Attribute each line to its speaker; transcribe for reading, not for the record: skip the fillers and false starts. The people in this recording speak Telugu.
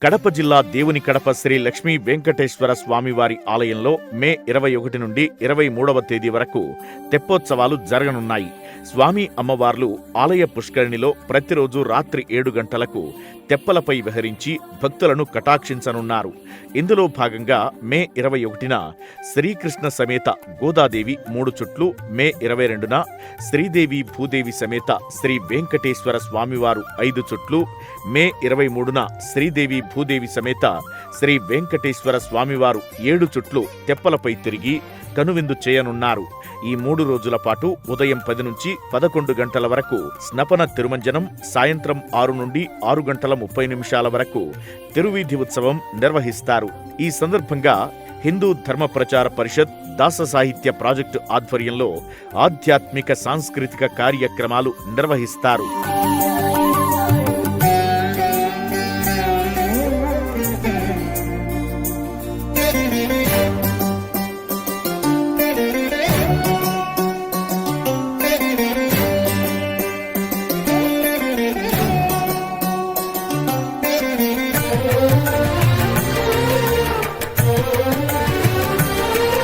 Speaker 1: కడప జిల్లా దేవుని కడప శ్రీ లక్ష్మీ వెంకటేశ్వర స్వామివారి ఆలయంలో మే 21 నుండి 23వ తేదీ వరకు తెప్పోత్సవాలు జరగనున్నాయి. స్వామి అమ్మవార్లు ఆలయ పుష్కరిణిలో ప్రతిరోజు రాత్రి 7 గంటలకు తెప్పలపై విహరించి భక్తులను కటాక్షించనున్నారు. ఇందులో భాగంగా మే 21న శ్రీకృష్ణ సమేత గోదాదేవి 3 చుట్లు, మే 22న శ్రీదేవి భూదేవి సమేత శ్రీ వెంకటేశ్వర స్వామివారు 5 చుట్లు, మే 23న శ్రీదేవి భూదేవి సమేత శ్రీ వెంకటేశ్వర స్వామివారు 7 చుట్లు తెప్పలపై తిరిగి కనువిందు చేయనున్నారు. ఈ 3 రోజుల పాటు ఉదయం 10 నుంచి 11 గంటల వరకు స్నపన తిరుమంజనం, సాయంత్రం 6 నుండి 6 గంటల 30 నిమిషాల వరకు తిరువీధి ఉత్సవం నిర్వహిస్తారు. ఈ సందర్భంగా హిందూ ధర్మ ప్రచార పరిషత్, దాస సాహిత్య ప్రాజెక్టు ఆధ్వర్యంలో ఆధ్యాత్మిక సాంస్కృతిక కార్యక్రమాలు నిర్వహిస్తారు.